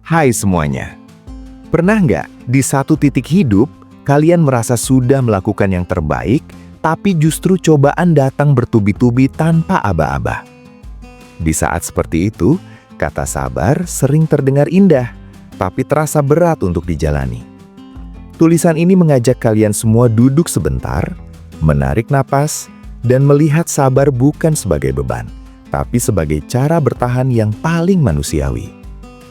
Hai semuanya. Pernah nggak di satu titik hidup, kalian merasa sudah melakukan yang terbaik, tapi justru cobaan datang bertubi-tubi tanpa aba-aba? Di saat seperti itu, kata sabar sering terdengar indah, tapi terasa berat untuk dijalani. Tulisan ini mengajak kalian semua duduk sebentar, menarik napas, dan melihat sabar bukan sebagai beban, tapi sebagai cara bertahan yang paling manusiawi.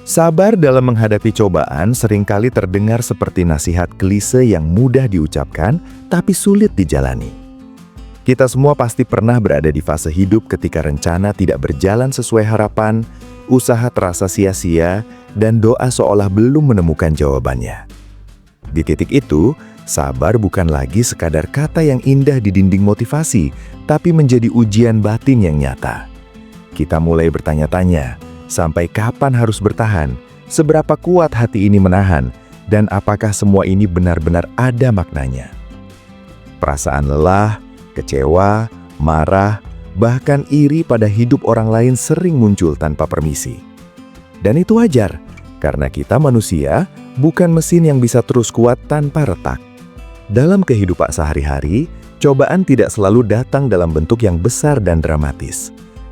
Sabar dalam menghadapi cobaan seringkali terdengar seperti nasihat klise yang mudah diucapkan, tapi sulit dijalani. Kita semua pasti pernah berada di fase hidup ketika rencana tidak berjalan sesuai harapan, usaha terasa sia-sia, dan doa seolah belum menemukan jawabannya. Di titik itu, sabar bukan lagi sekadar kata yang indah di dinding motivasi, tapi menjadi ujian batin yang nyata. Kita mulai bertanya-tanya, sampai kapan harus bertahan? Seberapa kuat hati ini menahan? Dan apakah semua ini benar-benar ada maknanya? Perasaan lelah, kecewa, marah, bahkan iri pada hidup orang lain sering muncul tanpa permisi. Dan itu wajar, karena kita manusia, bukan mesin yang bisa terus kuat tanpa retak. Dalam kehidupan sehari-hari, cobaan tidak selalu datang dalam bentuk yang besar dan dramatis.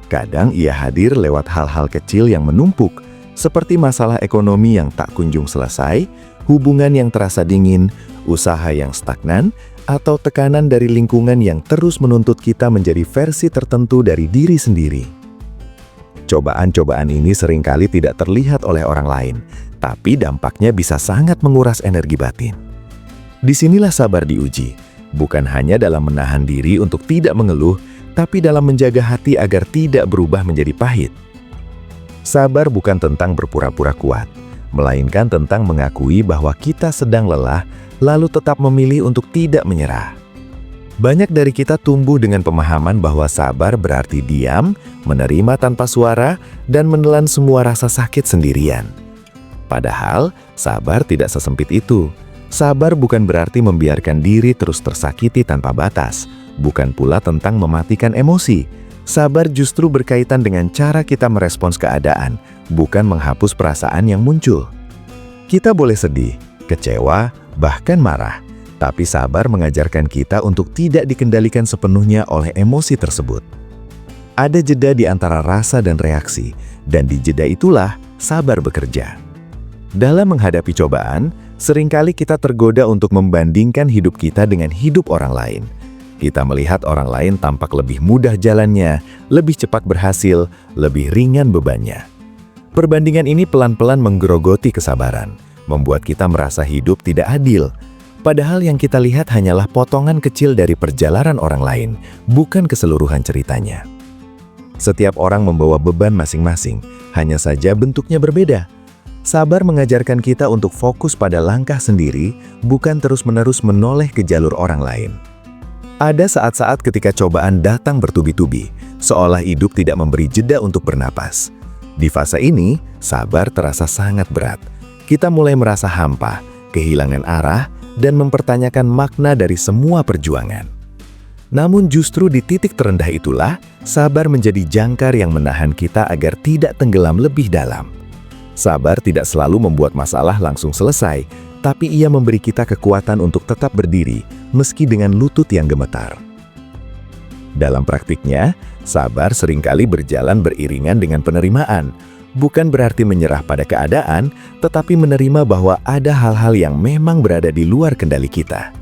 Kadang ia hadir lewat hal-hal kecil yang menumpuk, seperti masalah ekonomi yang tak kunjung selesai, hubungan yang terasa dingin, usaha yang stagnan, atau tekanan dari lingkungan yang terus menuntut kita menjadi versi tertentu dari diri sendiri. Cobaan-cobaan ini seringkali tidak terlihat oleh orang lain, tapi dampaknya bisa sangat menguras energi batin. Disinilah sabar diuji, bukan hanya dalam menahan diri untuk tidak mengeluh, tapi dalam menjaga hati agar tidak berubah menjadi pahit. Sabar bukan tentang berpura-pura kuat, melainkan tentang mengakui bahwa kita sedang lelah, lalu tetap memilih untuk tidak menyerah. Banyak dari kita tumbuh dengan pemahaman bahwa sabar berarti diam, menerima tanpa suara, dan menelan semua rasa sakit sendirian. Padahal, sabar tidak sesempit itu. Sabar bukan berarti membiarkan diri terus tersakiti tanpa batas, bukan pula tentang mematikan emosi. Sabar justru berkaitan dengan cara kita merespons keadaan, bukan menghapus perasaan yang muncul. Kita boleh sedih, kecewa, bahkan marah, tapi sabar mengajarkan kita untuk tidak dikendalikan sepenuhnya oleh emosi tersebut. Ada jeda di antara rasa dan reaksi, dan di jeda itulah sabar bekerja. Dalam menghadapi cobaan, seringkali kita tergoda untuk membandingkan hidup kita dengan hidup orang lain. Kita melihat orang lain tampak lebih mudah jalannya, lebih cepat berhasil, lebih ringan bebannya. Perbandingan ini pelan-pelan menggerogoti kesabaran, membuat kita merasa hidup tidak adil. Padahal yang kita lihat hanyalah potongan kecil dari perjalanan orang lain, bukan keseluruhan ceritanya. Setiap orang membawa beban masing-masing, hanya saja bentuknya berbeda. Sabar mengajarkan kita untuk fokus pada langkah sendiri, bukan terus-menerus menoleh ke jalur orang lain. Ada saat-saat ketika cobaan datang bertubi-tubi, seolah hidup tidak memberi jeda untuk bernapas. Di fase ini, sabar terasa sangat berat. Kita mulai merasa hampa, kehilangan arah, dan mempertanyakan makna dari semua perjuangan. Namun justru di titik terendah itulah, sabar menjadi jangkar yang menahan kita agar tidak tenggelam lebih dalam. Sabar tidak selalu membuat masalah langsung selesai, tapi ia memberi kita kekuatan untuk tetap berdiri, meski dengan lutut yang gemetar. Dalam praktiknya, sabar seringkali berjalan beriringan dengan penerimaan. Bukan berarti menyerah pada keadaan, tetapi menerima bahwa ada hal-hal yang memang berada di luar kendali kita.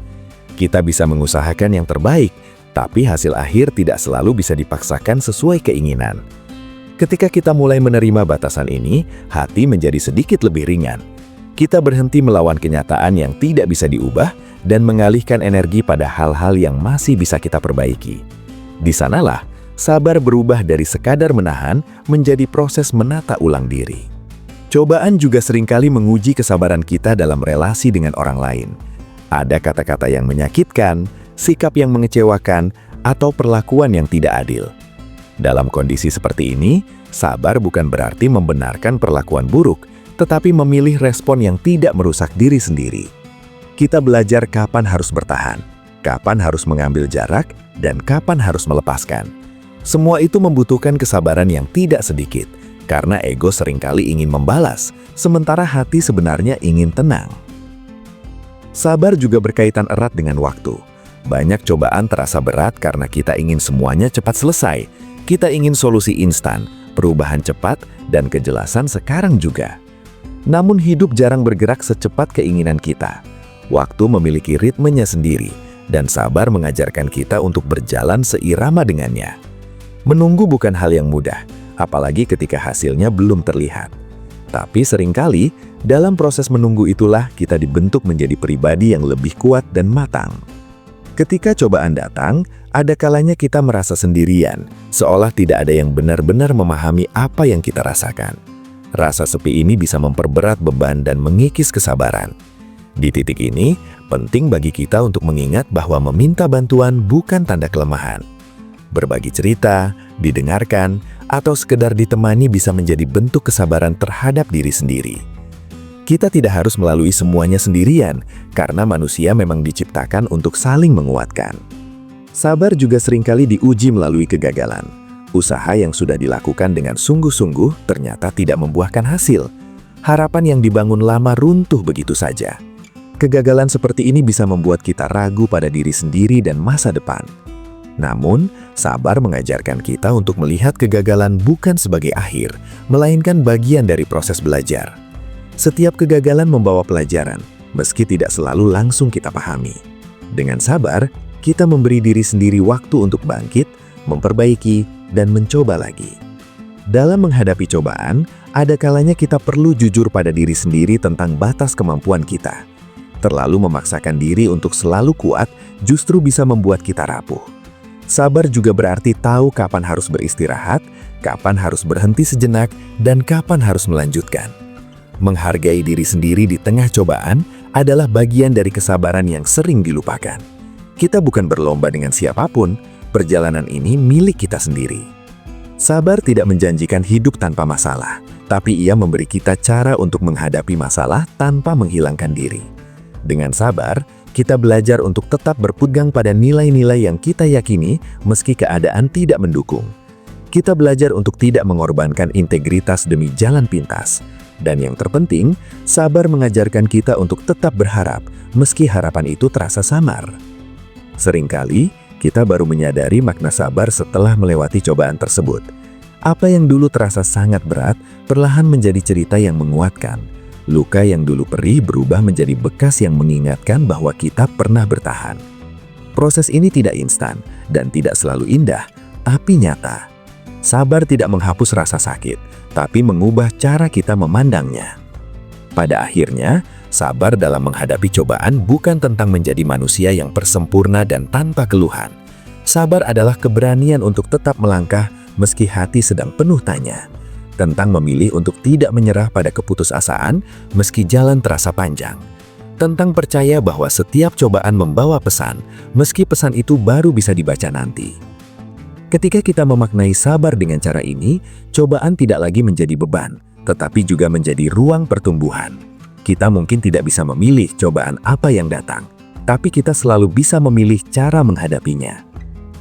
Kita bisa mengusahakan yang terbaik, tapi hasil akhir tidak selalu bisa dipaksakan sesuai keinginan. Ketika kita mulai menerima batasan ini, hati menjadi sedikit lebih ringan. Kita berhenti melawan kenyataan yang tidak bisa diubah dan mengalihkan energi pada hal-hal yang masih bisa kita perbaiki. Di sanalah, sabar berubah dari sekadar menahan menjadi proses menata ulang diri. Cobaan juga seringkali menguji kesabaran kita dalam relasi dengan orang lain. Ada kata-kata yang menyakitkan, sikap yang mengecewakan, atau perlakuan yang tidak adil. Dalam kondisi seperti ini, sabar bukan berarti membenarkan perlakuan buruk, tetapi memilih respon yang tidak merusak diri sendiri. Kita belajar kapan harus bertahan, kapan harus mengambil jarak, dan kapan harus melepaskan. Semua itu membutuhkan kesabaran yang tidak sedikit, karena ego seringkali ingin membalas, sementara hati sebenarnya ingin tenang. Sabar juga berkaitan erat dengan waktu. Banyak cobaan terasa berat karena kita ingin semuanya cepat selesai. Kita ingin solusi instan, perubahan cepat, dan kejelasan sekarang juga. Namun hidup jarang bergerak secepat keinginan kita. Waktu memiliki ritmenya sendiri, dan sabar mengajarkan kita untuk berjalan seirama dengannya. Menunggu bukan hal yang mudah, apalagi ketika hasilnya belum terlihat. Tapi seringkali, dalam proses menunggu itulah kita dibentuk menjadi pribadi yang lebih kuat dan matang. Ketika cobaan datang, ada kalanya kita merasa sendirian, seolah tidak ada yang benar-benar memahami apa yang kita rasakan. Rasa sepi ini bisa memperberat beban dan mengikis kesabaran. Di titik ini, penting bagi kita untuk mengingat bahwa meminta bantuan bukan tanda kelemahan. Berbagi cerita, didengarkan, atau sekedar ditemani bisa menjadi bentuk kesabaran terhadap diri sendiri. Kita tidak harus melalui semuanya sendirian, karena manusia memang diciptakan untuk saling menguatkan. Sabar juga seringkali diuji melalui kegagalan. Usaha yang sudah dilakukan dengan sungguh-sungguh ternyata tidak membuahkan hasil. Harapan yang dibangun lama runtuh begitu saja. Kegagalan seperti ini bisa membuat kita ragu pada diri sendiri dan masa depan. Namun, sabar mengajarkan kita untuk melihat kegagalan bukan sebagai akhir, melainkan bagian dari proses belajar. Setiap kegagalan membawa pelajaran, meski tidak selalu langsung kita pahami. Dengan sabar, kita memberi diri sendiri waktu untuk bangkit, memperbaiki, dan mencoba lagi. Dalam menghadapi cobaan, ada kalanya kita perlu jujur pada diri sendiri tentang batas kemampuan kita. Terlalu memaksakan diri untuk selalu kuat justru bisa membuat kita rapuh. Sabar juga berarti tahu kapan harus beristirahat, kapan harus berhenti sejenak, dan kapan harus melanjutkan. Menghargai diri sendiri di tengah cobaan adalah bagian dari kesabaran yang sering dilupakan. Kita bukan berlomba dengan siapapun, perjalanan ini milik kita sendiri. Sabar tidak menjanjikan hidup tanpa masalah, tapi ia memberi kita cara untuk menghadapi masalah tanpa menghilangkan diri. Dengan sabar, kita belajar untuk tetap berpegang pada nilai-nilai yang kita yakini meski keadaan tidak mendukung. Kita belajar untuk tidak mengorbankan integritas demi jalan pintas. Dan yang terpenting, sabar mengajarkan kita untuk tetap berharap meski harapan itu terasa samar. Seringkali, kita baru menyadari makna sabar setelah melewati cobaan tersebut. Apa yang dulu terasa sangat berat, perlahan menjadi cerita yang menguatkan. Luka yang dulu perih berubah menjadi bekas yang mengingatkan bahwa kita pernah bertahan. Proses ini tidak instan dan tidak selalu indah, tapi nyata. Sabar tidak menghapus rasa sakit, tapi mengubah cara kita memandangnya. Pada akhirnya, sabar dalam menghadapi cobaan bukan tentang menjadi manusia yang persempurna dan tanpa keluhan. Sabar adalah keberanian untuk tetap melangkah meski hati sedang penuh tanya. Tentang memilih untuk tidak menyerah pada keputusasaan meski jalan terasa panjang. Tentang percaya bahwa setiap cobaan membawa pesan, meski pesan itu baru bisa dibaca nanti. Ketika kita memaknai sabar dengan cara ini, cobaan tidak lagi menjadi beban, tetapi juga menjadi ruang pertumbuhan. Kita mungkin tidak bisa memilih cobaan apa yang datang, tapi kita selalu bisa memilih cara menghadapinya.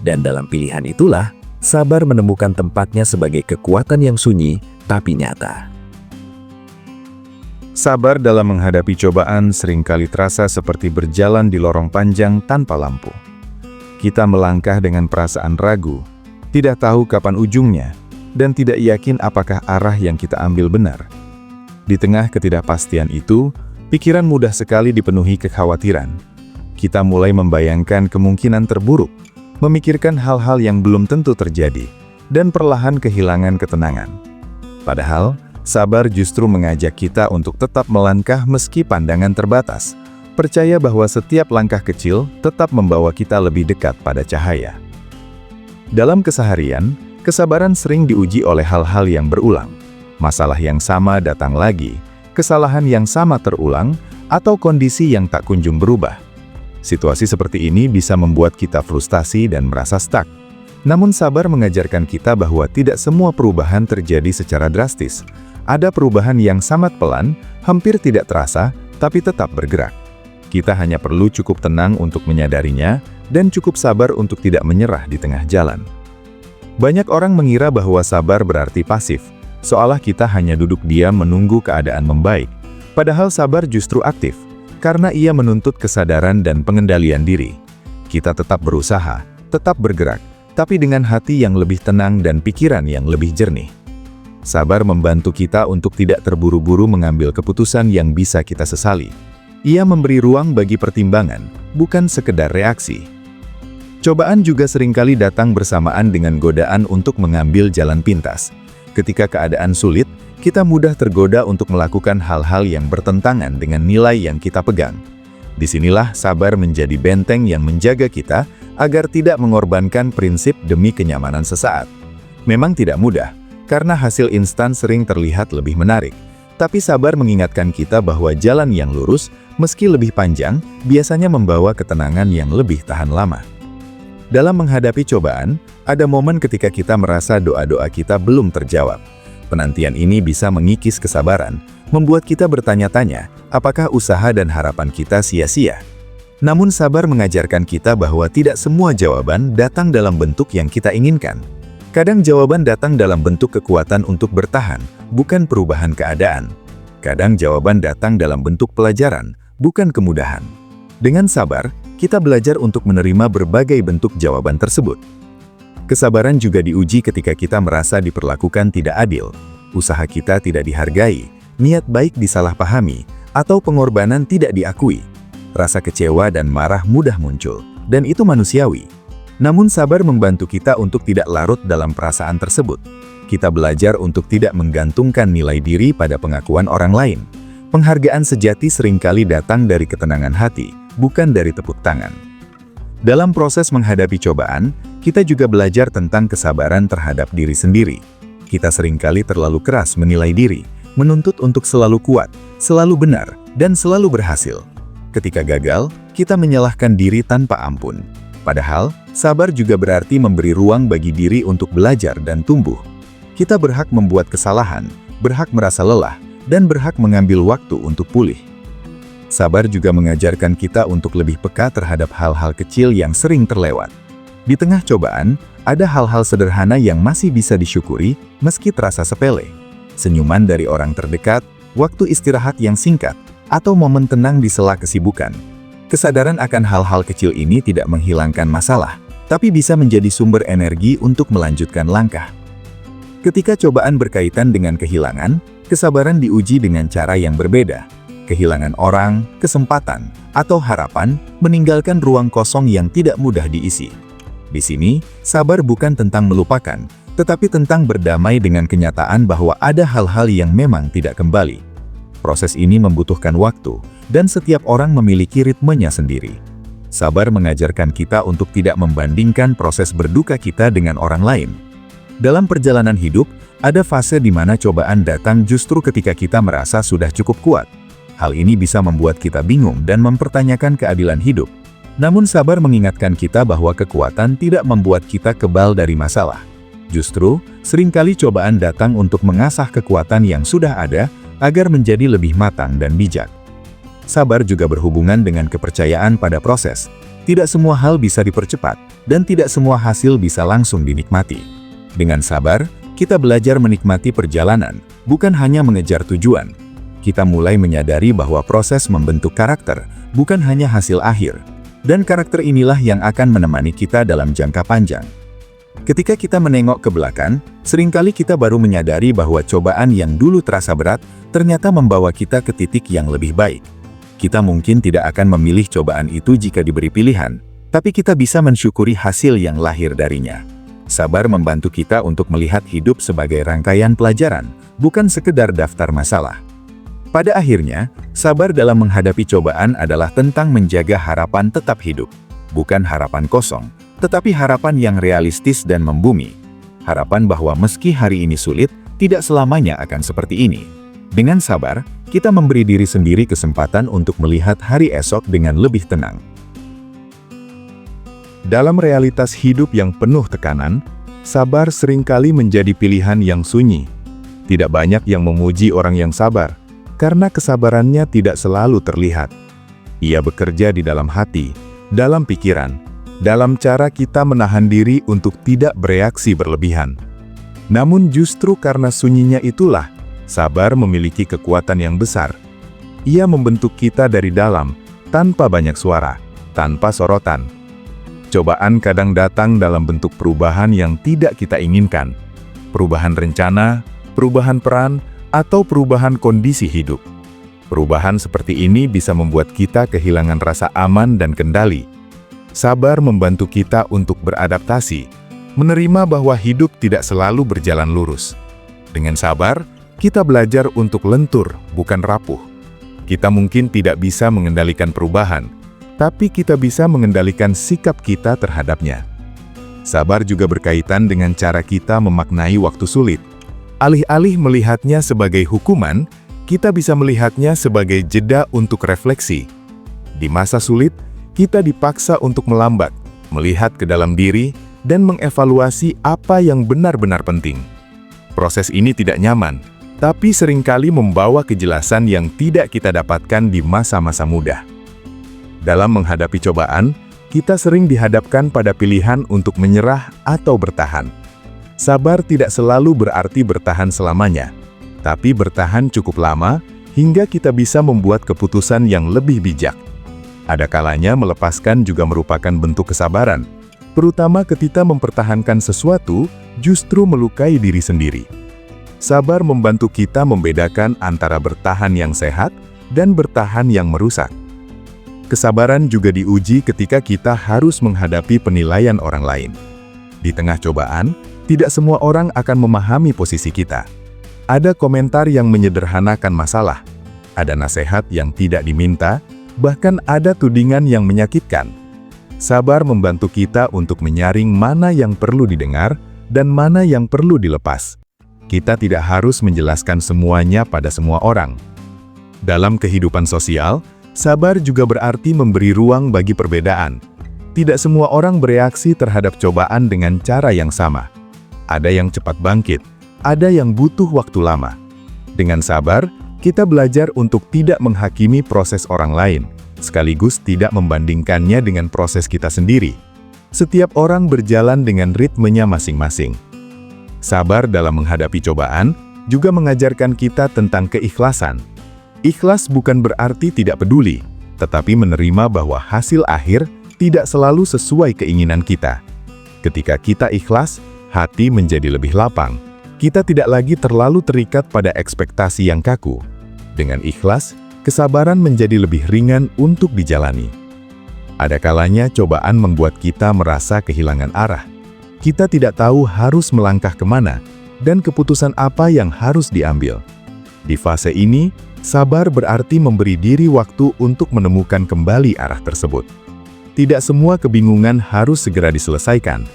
Dan dalam pilihan itulah, sabar menemukan tempatnya sebagai kekuatan yang sunyi, tapi nyata. Sabar dalam menghadapi cobaan seringkali terasa seperti berjalan di lorong panjang tanpa lampu. Kita melangkah dengan perasaan ragu, tidak tahu kapan ujungnya, dan tidak yakin apakah arah yang kita ambil benar. Di tengah ketidakpastian itu, pikiran mudah sekali dipenuhi kekhawatiran. Kita mulai membayangkan kemungkinan terburuk, memikirkan hal-hal yang belum tentu terjadi, dan perlahan kehilangan ketenangan. Padahal, sabar justru mengajak kita untuk tetap melangkah meski pandangan terbatas, percaya bahwa setiap langkah kecil tetap membawa kita lebih dekat pada cahaya. Dalam keseharian, kesabaran sering diuji oleh hal-hal yang berulang. Masalah yang sama datang lagi, kesalahan yang sama terulang, atau kondisi yang tak kunjung berubah. Situasi seperti ini bisa membuat kita frustasi dan merasa stuck. Namun sabar mengajarkan kita bahwa tidak semua perubahan terjadi secara drastis. Ada perubahan yang sangat pelan, hampir tidak terasa, tapi tetap bergerak. Kita hanya perlu cukup tenang untuk menyadarinya, dan cukup sabar untuk tidak menyerah di tengah jalan. Banyak orang mengira bahwa sabar berarti pasif, seolah kita hanya duduk diam menunggu keadaan membaik. Padahal sabar justru aktif, karena ia menuntut kesadaran dan pengendalian diri. Kita tetap berusaha, tetap bergerak, tapi dengan hati yang lebih tenang dan pikiran yang lebih jernih. Sabar membantu kita untuk tidak terburu-buru mengambil keputusan yang bisa kita sesali. Ia memberi ruang bagi pertimbangan, bukan sekedar reaksi. Cobaan juga seringkali datang bersamaan dengan godaan untuk mengambil jalan pintas. Ketika keadaan sulit, kita mudah tergoda untuk melakukan hal-hal yang bertentangan dengan nilai yang kita pegang. Disinilah sabar menjadi benteng yang menjaga kita agar tidak mengorbankan prinsip demi kenyamanan sesaat. Memang tidak mudah, karena hasil instan sering terlihat lebih menarik. Tapi sabar mengingatkan kita bahwa jalan yang lurus, meski lebih panjang, biasanya membawa ketenangan yang lebih tahan lama. Dalam menghadapi cobaan, ada momen ketika kita merasa doa-doa kita belum terjawab. Penantian ini bisa mengikis kesabaran, membuat kita bertanya-tanya, apakah usaha dan harapan kita sia-sia? Namun sabar mengajarkan kita bahwa tidak semua jawaban datang dalam bentuk yang kita inginkan. Kadang jawaban datang dalam bentuk kekuatan untuk bertahan, bukan perubahan keadaan. Kadang jawaban datang dalam bentuk pelajaran, bukan kemudahan. Dengan sabar, kita belajar untuk menerima berbagai bentuk jawaban tersebut. Kesabaran juga diuji ketika kita merasa diperlakukan tidak adil, usaha kita tidak dihargai, niat baik disalahpahami, atau pengorbanan tidak diakui. Rasa kecewa dan marah mudah muncul, dan itu manusiawi. Namun sabar membantu kita untuk tidak larut dalam perasaan tersebut. Kita belajar untuk tidak menggantungkan nilai diri pada pengakuan orang lain. Penghargaan sejati seringkali datang dari ketenangan hati, bukan dari tepuk tangan. Dalam proses menghadapi cobaan, kita juga belajar tentang kesabaran terhadap diri sendiri. Kita seringkali terlalu keras menilai diri, menuntut untuk selalu kuat, selalu benar, dan selalu berhasil. Ketika gagal, kita menyalahkan diri tanpa ampun. Padahal, sabar juga berarti memberi ruang bagi diri untuk belajar dan tumbuh. Kita berhak membuat kesalahan, berhak merasa lelah, dan berhak mengambil waktu untuk pulih. Sabar juga mengajarkan kita untuk lebih peka terhadap hal-hal kecil yang sering terlewat. Di tengah cobaan, ada hal-hal sederhana yang masih bisa disyukuri meski terasa sepele. Senyuman dari orang terdekat, waktu istirahat yang singkat, atau momen tenang di sela kesibukan. Kesadaran akan hal-hal kecil ini tidak menghilangkan masalah, tapi bisa menjadi sumber energi untuk melanjutkan langkah. Ketika cobaan berkaitan dengan kehilangan, kesabaran diuji dengan cara yang berbeda. Kehilangan orang, kesempatan, atau harapan meninggalkan ruang kosong yang tidak mudah diisi. Di sini, sabar bukan tentang melupakan, tetapi tentang berdamai dengan kenyataan bahwa ada hal-hal yang memang tidak kembali. Proses ini membutuhkan waktu, dan setiap orang memiliki ritmenya sendiri. Sabar mengajarkan kita untuk tidak membandingkan proses berduka kita dengan orang lain. Dalam perjalanan hidup, ada fase di mana cobaan datang justru ketika kita merasa sudah cukup kuat. Hal ini bisa membuat kita bingung dan mempertanyakan keadilan hidup. Namun sabar mengingatkan kita bahwa kekuatan tidak membuat kita kebal dari masalah. Justru, seringkali cobaan datang untuk mengasah kekuatan yang sudah ada, agar menjadi lebih matang dan bijak. Sabar juga berhubungan dengan kepercayaan pada proses. Tidak semua hal bisa dipercepat, dan tidak semua hasil bisa langsung dinikmati. Dengan sabar, kita belajar menikmati perjalanan, bukan hanya mengejar tujuan. Kita mulai menyadari bahwa proses membentuk karakter, bukan hanya hasil akhir. Dan karakter inilah yang akan menemani kita dalam jangka panjang. Ketika kita menengok ke belakang, seringkali kita baru menyadari bahwa cobaan yang dulu terasa berat, ternyata membawa kita ke titik yang lebih baik. Kita mungkin tidak akan memilih cobaan itu jika diberi pilihan, tapi kita bisa mensyukuri hasil yang lahir darinya. Sabar membantu kita untuk melihat hidup sebagai rangkaian pelajaran, bukan sekedar daftar masalah. Pada akhirnya, sabar dalam menghadapi cobaan adalah tentang menjaga harapan tetap hidup. Bukan harapan kosong, tetapi harapan yang realistis dan membumi. Harapan bahwa meski hari ini sulit, tidak selamanya akan seperti ini. Dengan sabar, kita memberi diri sendiri kesempatan untuk melihat hari esok dengan lebih tenang. Dalam realitas hidup yang penuh tekanan, sabar seringkali menjadi pilihan yang sunyi. Tidak banyak yang memuji orang yang sabar, karena kesabarannya tidak selalu terlihat. Ia bekerja di dalam hati, dalam pikiran, dalam cara kita menahan diri untuk tidak bereaksi berlebihan. Namun justru karena sunyinya itulah, sabar memiliki kekuatan yang besar. Ia membentuk kita dari dalam, tanpa banyak suara, tanpa sorotan. Cobaan kadang datang dalam bentuk perubahan yang tidak kita inginkan. Perubahan rencana, perubahan peran, atau perubahan kondisi hidup. Perubahan seperti ini bisa membuat kita kehilangan rasa aman dan kendali. Sabar membantu kita untuk beradaptasi, menerima bahwa hidup tidak selalu berjalan lurus. Dengan sabar, kita belajar untuk lentur, bukan rapuh. Kita mungkin tidak bisa mengendalikan perubahan, tapi kita bisa mengendalikan sikap kita terhadapnya. Sabar juga berkaitan dengan cara kita memaknai waktu sulit. Alih-alih melihatnya sebagai hukuman, kita bisa melihatnya sebagai jeda untuk refleksi. Di masa sulit, kita dipaksa untuk melambat, melihat ke dalam diri, dan mengevaluasi apa yang benar-benar penting. Proses ini tidak nyaman, tapi seringkali membawa kejelasan yang tidak kita dapatkan di masa-masa muda. Dalam menghadapi cobaan, kita sering dihadapkan pada pilihan untuk menyerah atau bertahan. Sabar tidak selalu berarti bertahan selamanya, tapi bertahan cukup lama hingga kita bisa membuat keputusan yang lebih bijak. Ada kalanya melepaskan juga merupakan bentuk kesabaran, terutama ketika mempertahankan sesuatu justru melukai diri sendiri. Sabar membantu kita membedakan antara bertahan yang sehat dan bertahan yang merusak. Kesabaran juga diuji ketika kita harus menghadapi penilaian orang lain. Di tengah cobaan, tidak semua orang akan memahami posisi kita. Ada komentar yang menyederhanakan masalah, ada nasihat yang tidak diminta, bahkan ada tudingan yang menyakitkan. Sabar membantu kita untuk menyaring mana yang perlu didengar dan mana yang perlu dilepas. Kita tidak harus menjelaskan semuanya pada semua orang. Dalam kehidupan sosial, sabar juga berarti memberi ruang bagi perbedaan. Tidak semua orang bereaksi terhadap cobaan dengan cara yang sama. Ada yang cepat bangkit, ada yang butuh waktu lama. Dengan sabar, kita belajar untuk tidak menghakimi proses orang lain, sekaligus tidak membandingkannya dengan proses kita sendiri. Setiap orang berjalan dengan ritmenya masing-masing. Sabar dalam menghadapi cobaan juga mengajarkan kita tentang keikhlasan. Ikhlas bukan berarti tidak peduli, tetapi menerima bahwa hasil akhir tidak selalu sesuai keinginan kita. Ketika kita ikhlas, hati menjadi lebih lapang. Kita tidak lagi terlalu terikat pada ekspektasi yang kaku. Dengan ikhlas, kesabaran menjadi lebih ringan untuk dijalani. Ada kalanya cobaan membuat kita merasa kehilangan arah. Kita tidak tahu harus melangkah kemana, dan keputusan apa yang harus diambil. Di fase ini, sabar berarti memberi diri waktu untuk menemukan kembali arah tersebut. Tidak semua kebingungan harus segera diselesaikan.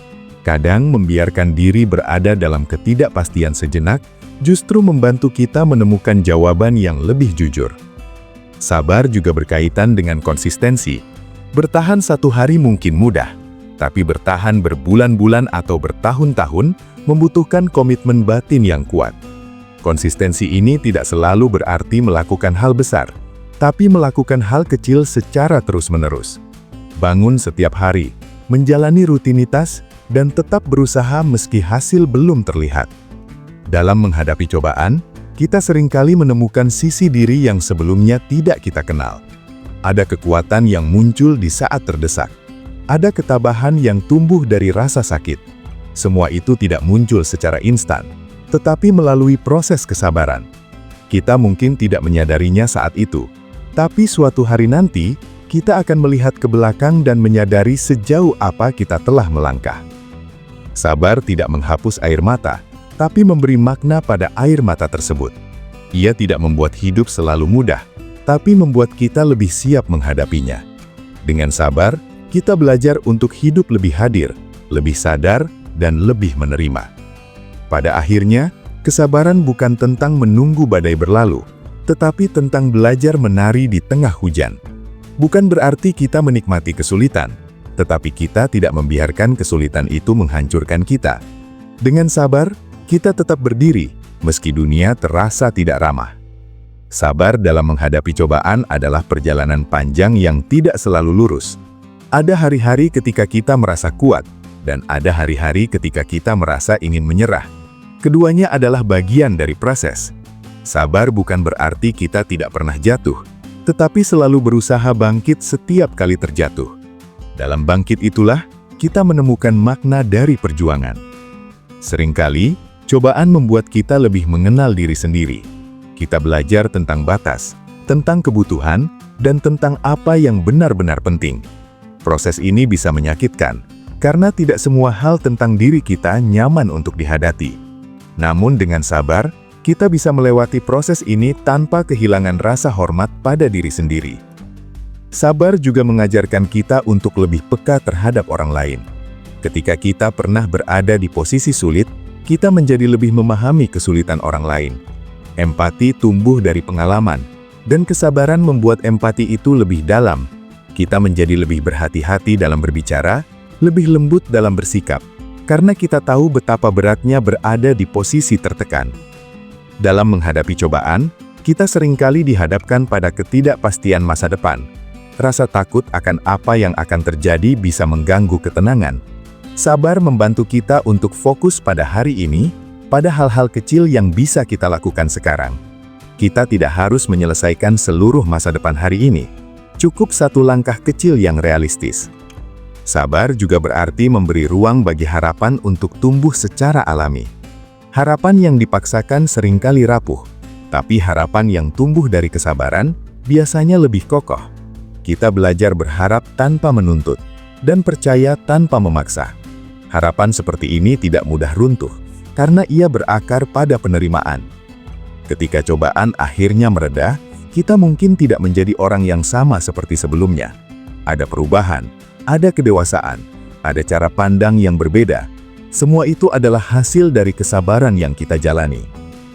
Kadang membiarkan diri berada dalam ketidakpastian sejenak justru membantu kita menemukan jawaban yang lebih jujur. Sabar juga berkaitan dengan konsistensi. Bertahan satu hari mungkin mudah, tapi bertahan berbulan-bulan atau bertahun-tahun membutuhkan komitmen batin yang kuat. Konsistensi ini tidak selalu berarti melakukan hal besar, tapi melakukan hal kecil secara terus-menerus. Bangun setiap hari, menjalani rutinitas, dan tetap berusaha meski hasil belum terlihat. Dalam menghadapi cobaan, kita seringkali menemukan sisi diri yang sebelumnya tidak kita kenal. Ada kekuatan yang muncul di saat terdesak. Ada ketabahan yang tumbuh dari rasa sakit. Semua itu tidak muncul secara instan, tetapi melalui proses kesabaran. Kita mungkin tidak menyadarinya saat itu, tapi suatu hari nanti, kita akan melihat ke belakang dan menyadari sejauh apa kita telah melangkah. Sabar tidak menghapus air mata, tapi memberi makna pada air mata tersebut. Ia tidak membuat hidup selalu mudah, tapi membuat kita lebih siap menghadapinya. Dengan sabar, kita belajar untuk hidup lebih hadir, lebih sadar, dan lebih menerima. Pada akhirnya, kesabaran bukan tentang menunggu badai berlalu, tetapi tentang belajar menari di tengah hujan. Bukan berarti kita menikmati kesulitan, tetapi kita tidak membiarkan kesulitan itu menghancurkan kita. Dengan sabar, kita tetap berdiri, meski dunia terasa tidak ramah. Sabar dalam menghadapi cobaan adalah perjalanan panjang yang tidak selalu lurus. Ada hari-hari ketika kita merasa kuat, dan ada hari-hari ketika kita merasa ingin menyerah. Keduanya adalah bagian dari proses. Sabar bukan berarti kita tidak pernah jatuh, tetapi selalu berusaha bangkit setiap kali terjatuh. Dalam bangkit itulah kita menemukan makna dari perjuangan. Seringkali, cobaan membuat kita lebih mengenal diri sendiri. Kita belajar tentang batas, tentang kebutuhan, dan tentang apa yang benar-benar penting. Proses ini bisa menyakitkan, karena tidak semua hal tentang diri kita nyaman untuk dihadapi. Namun dengan sabar, kita bisa melewati proses ini tanpa kehilangan rasa hormat pada diri sendiri. Sabar juga mengajarkan kita untuk lebih peka terhadap orang lain. Ketika kita pernah berada di posisi sulit, kita menjadi lebih memahami kesulitan orang lain. Empati tumbuh dari pengalaman, dan kesabaran membuat empati itu lebih dalam. Kita menjadi lebih berhati-hati dalam berbicara, lebih lembut dalam bersikap, karena kita tahu betapa beratnya berada di posisi tertekan. Dalam menghadapi cobaan, kita seringkali dihadapkan pada ketidakpastian masa depan. Rasa takut akan apa yang akan terjadi bisa mengganggu ketenangan. Sabar membantu kita untuk fokus pada hari ini, pada hal-hal kecil yang bisa kita lakukan sekarang. Kita tidak harus menyelesaikan seluruh masa depan hari ini. Cukup satu langkah kecil yang realistis. Sabar juga berarti memberi ruang bagi harapan untuk tumbuh secara alami. Harapan yang dipaksakan seringkali rapuh, tapi harapan yang tumbuh dari kesabaran biasanya lebih kokoh. Kita belajar berharap tanpa menuntut, dan percaya tanpa memaksa. Harapan seperti ini tidak mudah runtuh, karena ia berakar pada penerimaan. Ketika cobaan akhirnya mereda, kita mungkin tidak menjadi orang yang sama seperti sebelumnya. Ada perubahan, ada kedewasaan, ada cara pandang yang berbeda. Semua itu adalah hasil dari kesabaran yang kita jalani.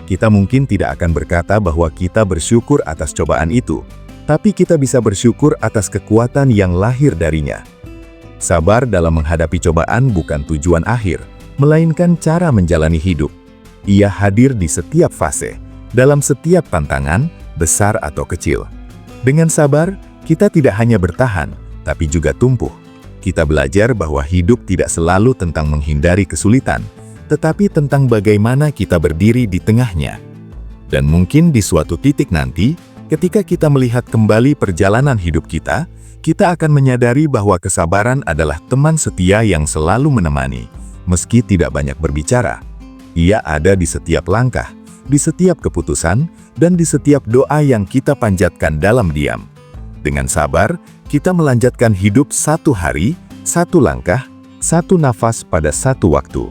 Kita mungkin tidak akan berkata bahwa kita bersyukur atas cobaan itu, tapi kita bisa bersyukur atas kekuatan yang lahir darinya. Sabar dalam menghadapi cobaan bukan tujuan akhir, melainkan cara menjalani hidup. Ia hadir di setiap fase, dalam setiap tantangan, besar atau kecil. Dengan sabar, kita tidak hanya bertahan, tapi juga tumbuh. Kita belajar bahwa hidup tidak selalu tentang menghindari kesulitan, tetapi tentang bagaimana kita berdiri di tengahnya. Dan mungkin di suatu titik nanti, ketika kita melihat kembali perjalanan hidup kita, kita akan menyadari bahwa kesabaran adalah teman setia yang selalu menemani, meski tidak banyak berbicara. Ia ada di setiap langkah, di setiap keputusan, dan di setiap doa yang kita panjatkan dalam diam. Dengan sabar, kita melanjutkan hidup satu hari, satu langkah, satu nafas pada satu waktu.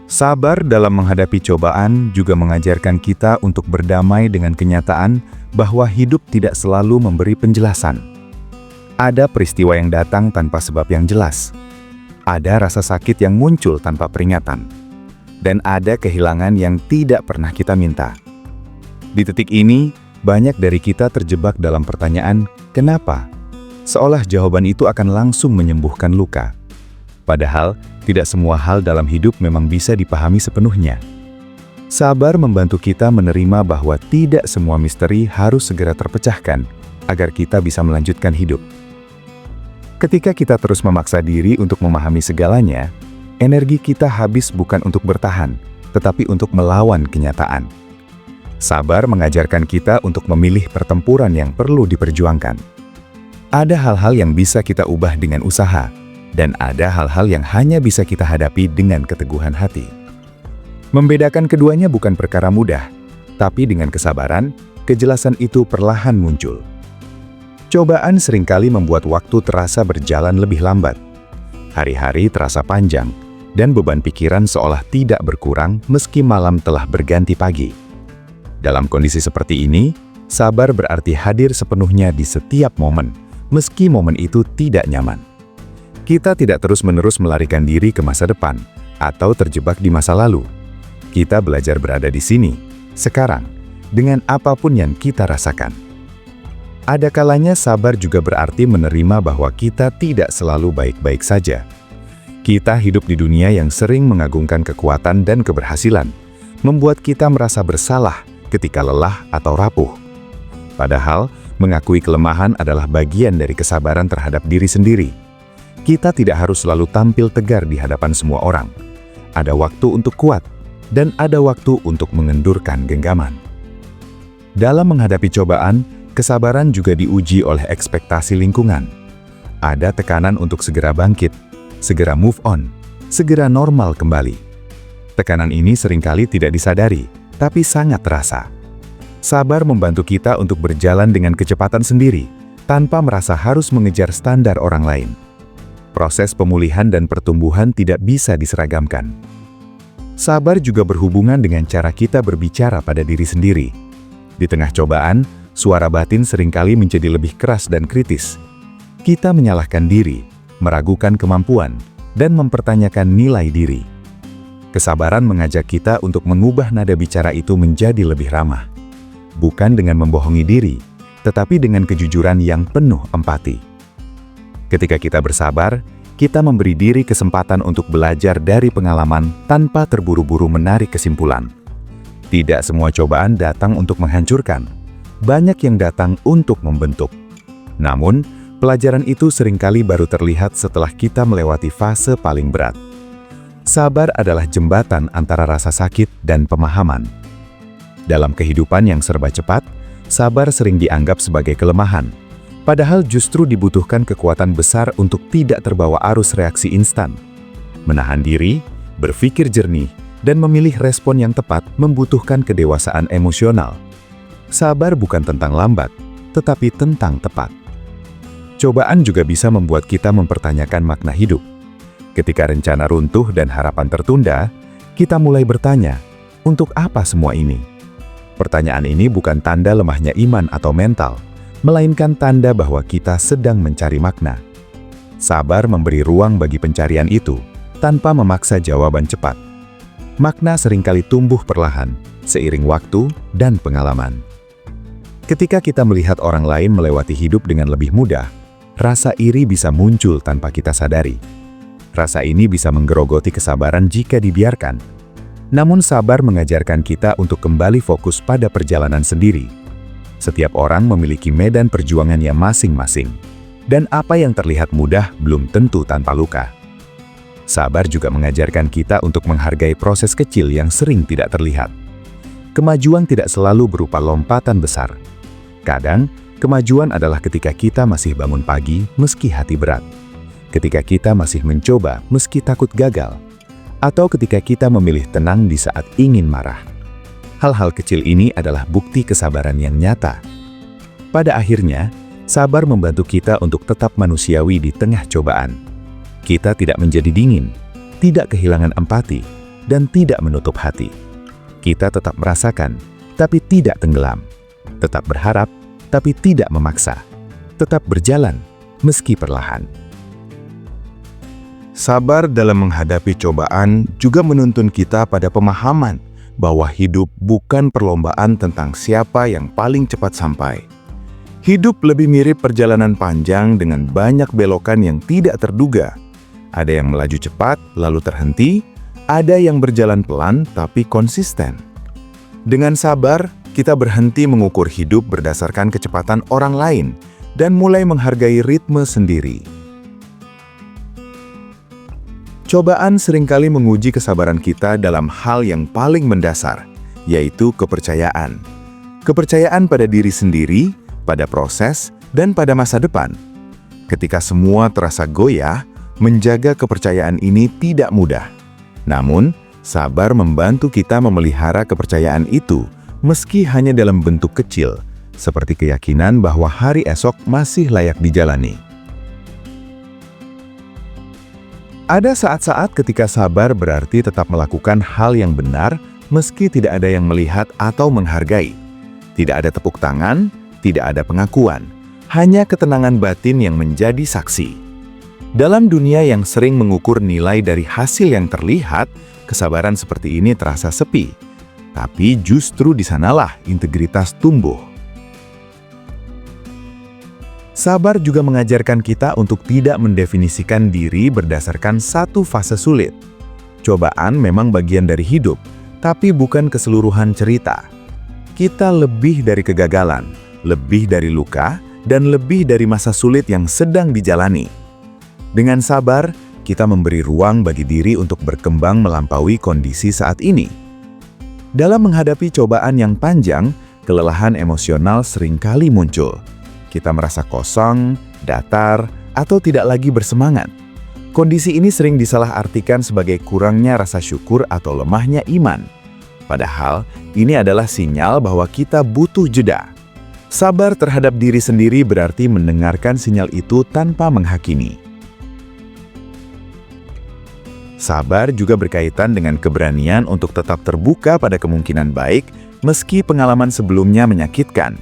Sabar dalam menghadapi cobaan juga mengajarkan kita untuk berdamai dengan kenyataan bahwa hidup tidak selalu memberi penjelasan. Ada peristiwa yang datang tanpa sebab yang jelas. Ada rasa sakit yang muncul tanpa peringatan. Dan ada kehilangan yang tidak pernah kita minta. Di titik ini, banyak dari kita terjebak dalam pertanyaan, kenapa? Seolah jawaban itu akan langsung menyembuhkan luka. Padahal, tidak semua hal dalam hidup memang bisa dipahami sepenuhnya. Sabar membantu kita menerima bahwa tidak semua misteri harus segera terpecahkan, agar kita bisa melanjutkan hidup. Ketika kita terus memaksa diri untuk memahami segalanya, energi kita habis bukan untuk bertahan, tetapi untuk melawan kenyataan. Sabar mengajarkan kita untuk memilih pertempuran yang perlu diperjuangkan. Ada hal-hal yang bisa kita ubah dengan usaha, dan ada hal-hal yang hanya bisa kita hadapi dengan keteguhan hati. Membedakan keduanya bukan perkara mudah, tapi dengan kesabaran, kejelasan itu perlahan muncul. Cobaan seringkali membuat waktu terasa berjalan lebih lambat. Hari-hari terasa panjang, dan beban pikiran seolah tidak berkurang meski malam telah berganti pagi. Dalam kondisi seperti ini, sabar berarti hadir sepenuhnya di setiap momen, meski momen itu tidak nyaman. Kita tidak terus-menerus melarikan diri ke masa depan, atau terjebak di masa lalu. Kita belajar berada di sini, sekarang, dengan apapun yang kita rasakan. Ada kalanya sabar juga berarti menerima bahwa kita tidak selalu baik-baik saja. Kita hidup di dunia yang sering mengagungkan kekuatan dan keberhasilan, membuat kita merasa bersalah ketika lelah atau rapuh. Padahal, mengakui kelemahan adalah bagian dari kesabaran terhadap diri sendiri. Kita tidak harus selalu tampil tegar di hadapan semua orang. ada waktu untuk kuat, dan ada waktu untuk mengendurkan genggaman. Dalam menghadapi cobaan, kesabaran juga diuji oleh ekspektasi lingkungan. Ada tekanan untuk segera bangkit, segera move on, segera normal kembali. Tekanan ini seringkali tidak disadari, tapi sangat terasa. Sabar membantu kita untuk berjalan dengan kecepatan sendiri, tanpa merasa harus mengejar standar orang lain. Proses pemulihan dan pertumbuhan tidak bisa diseragamkan. Sabar juga berhubungan dengan cara kita berbicara pada diri sendiri. Di tengah cobaan, suara batin seringkali menjadi lebih keras dan kritis. Kita menyalahkan diri, meragukan kemampuan, dan mempertanyakan nilai diri. Kesabaran mengajak kita untuk mengubah nada bicara itu menjadi lebih ramah. Bukan dengan membohongi diri, tetapi dengan kejujuran yang penuh empati. Ketika kita bersabar, kita memberi diri kesempatan untuk belajar dari pengalaman tanpa terburu-buru menarik kesimpulan. Tidak semua cobaan datang untuk menghancurkan, banyak yang datang untuk membentuk. Namun, pelajaran itu seringkali baru terlihat setelah kita melewati fase paling berat. Sabar adalah jembatan antara rasa sakit dan pemahaman. Dalam kehidupan yang serba cepat, sabar sering dianggap sebagai kelemahan. Padahal justru dibutuhkan kekuatan besar untuk tidak terbawa arus reaksi instan. Menahan diri, berpikir jernih, dan memilih respon yang tepat membutuhkan kedewasaan emosional. Sabar bukan tentang lambat, tetapi tentang tepat. Cobaan juga bisa membuat kita mempertanyakan makna hidup. Ketika rencana runtuh dan harapan tertunda, kita mulai bertanya, untuk apa semua ini? Pertanyaan ini bukan tanda lemahnya iman atau mental, melainkan tanda bahwa kita sedang mencari makna. Sabar memberi ruang bagi pencarian itu, tanpa memaksa jawaban cepat. Makna seringkali tumbuh perlahan, seiring waktu dan pengalaman. Ketika kita melihat orang lain melewati hidup dengan lebih mudah, rasa iri bisa muncul tanpa kita sadari. Rasa ini bisa menggerogoti kesabaran jika dibiarkan. Namun sabar mengajarkan kita untuk kembali fokus pada perjalanan sendiri. Setiap orang memiliki medan perjuangannya masing-masing. Dan apa yang terlihat mudah belum tentu tanpa luka. Sabar juga mengajarkan kita untuk menghargai proses kecil yang sering tidak terlihat. Kemajuan tidak selalu berupa lompatan besar. Kadang, kemajuan adalah ketika kita masih bangun pagi meski hati berat. Ketika kita masih mencoba meski takut gagal. Atau ketika kita memilih tenang di saat ingin marah. Hal-hal kecil ini adalah bukti kesabaran yang nyata. Pada akhirnya, sabar membantu kita untuk tetap manusiawi di tengah cobaan. Kita tidak menjadi dingin, tidak kehilangan empati, dan tidak menutup hati. Kita tetap merasakan, tapi tidak tenggelam. Tetap berharap, tapi tidak memaksa. Tetap berjalan, meski perlahan. Sabar dalam menghadapi cobaan juga menuntun kita pada pemahaman bahwa hidup bukan perlombaan tentang siapa yang paling cepat sampai. Hidup lebih mirip perjalanan panjang dengan banyak belokan yang tidak terduga. Ada yang melaju cepat lalu terhenti, ada yang berjalan pelan tapi konsisten. Dengan sabar, kita berhenti mengukur hidup berdasarkan kecepatan orang lain dan mulai menghargai ritme sendiri. Cobaan seringkali menguji kesabaran kita dalam hal yang paling mendasar, yaitu kepercayaan. Kepercayaan pada diri sendiri, pada proses, dan pada masa depan. Ketika semua terasa goyah, menjaga kepercayaan ini tidak mudah. Namun, sabar membantu kita memelihara kepercayaan itu, meski hanya dalam bentuk kecil, seperti keyakinan bahwa hari esok masih layak dijalani. Ada saat-saat ketika sabar berarti tetap melakukan hal yang benar meski tidak ada yang melihat atau menghargai. Tidak ada tepuk tangan, tidak ada pengakuan, hanya ketenangan batin yang menjadi saksi. Dalam dunia yang sering mengukur nilai dari hasil yang terlihat, kesabaran seperti ini terasa sepi. Tapi justru di sanalah integritas tumbuh. Sabar juga mengajarkan kita untuk tidak mendefinisikan diri berdasarkan satu fase sulit. Cobaan memang bagian dari hidup, tapi bukan keseluruhan cerita. Kita lebih dari kegagalan, lebih dari luka, dan lebih dari masa sulit yang sedang dijalani. Dengan sabar, kita memberi ruang bagi diri untuk berkembang melampaui kondisi saat ini. Dalam menghadapi cobaan yang panjang, kelelahan emosional seringkali muncul. Kita merasa kosong, datar, atau tidak lagi bersemangat. Kondisi ini sering disalahartikan sebagai kurangnya rasa syukur atau lemahnya iman. Padahal, ini adalah sinyal bahwa kita butuh jeda. Sabar terhadap diri sendiri berarti mendengarkan sinyal itu tanpa menghakimi. Sabar juga berkaitan dengan keberanian untuk tetap terbuka pada kemungkinan baik, meski pengalaman sebelumnya menyakitkan.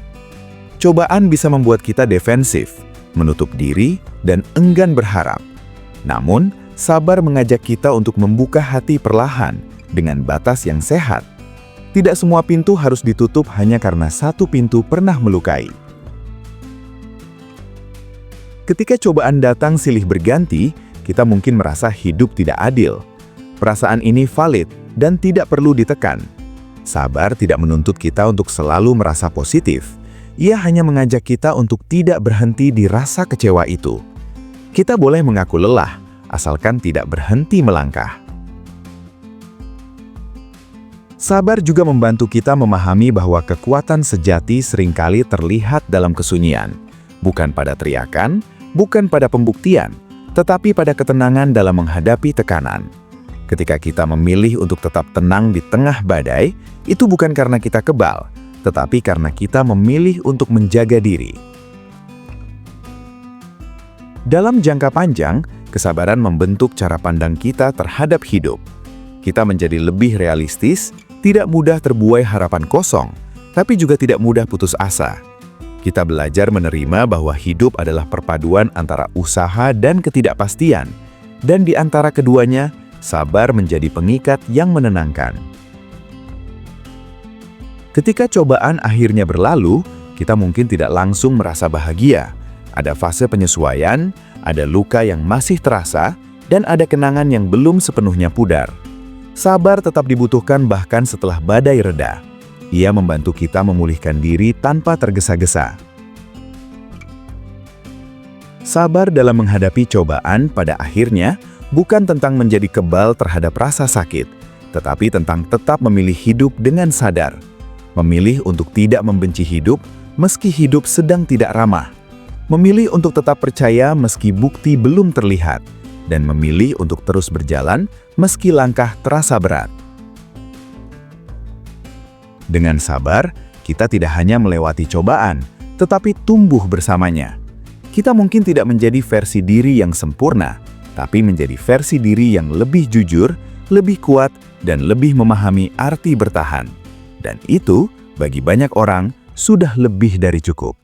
Cobaan bisa membuat kita defensif, menutup diri, dan enggan berharap. Namun, sabar mengajak kita untuk membuka hati perlahan dengan batas yang sehat. Tidak semua pintu harus ditutup hanya karena satu pintu pernah melukai. Ketika cobaan datang silih berganti, kita mungkin merasa hidup tidak adil. Perasaan ini valid dan tidak perlu ditekan. Sabar tidak menuntut kita untuk selalu merasa positif. Ia hanya mengajak kita untuk tidak berhenti di rasa kecewa itu. Kita boleh mengaku lelah, asalkan tidak berhenti melangkah. Sabar juga membantu kita memahami bahwa kekuatan sejati seringkali terlihat dalam kesunyian, bukan pada teriakan, bukan pada pembuktian, tetapi pada ketenangan dalam menghadapi tekanan. Ketika kita memilih untuk tetap tenang di tengah badai, itu bukan karena kita kebal, tetapi karena kita memilih untuk menjaga diri. Dalam jangka panjang, kesabaran membentuk cara pandang kita terhadap hidup. Kita menjadi lebih realistis, tidak mudah terbuai harapan kosong, tapi juga tidak mudah putus asa. Kita belajar menerima bahwa hidup adalah perpaduan antara usaha dan ketidakpastian, dan di antara keduanya, sabar menjadi pengikat yang menenangkan. Ketika cobaan akhirnya berlalu, kita mungkin tidak langsung merasa bahagia. Ada fase penyesuaian, ada luka yang masih terasa, dan ada kenangan yang belum sepenuhnya pudar. Sabar tetap dibutuhkan bahkan setelah badai reda. Ia membantu kita memulihkan diri tanpa tergesa-gesa. Sabar dalam menghadapi cobaan pada akhirnya bukan tentang menjadi kebal terhadap rasa sakit, tetapi tentang tetap memilih hidup dengan sadar. Memilih untuk tidak membenci hidup meski hidup sedang tidak ramah. Memilih untuk tetap percaya meski bukti belum terlihat. Dan memilih untuk terus berjalan meski langkah terasa berat. Dengan sabar, kita tidak hanya melewati cobaan, tetapi tumbuh bersamanya. Kita mungkin tidak menjadi versi diri yang sempurna, tapi menjadi versi diri yang lebih jujur, lebih kuat, dan lebih memahami arti bertahan. Dan itu, bagi banyak orang, sudah lebih dari cukup.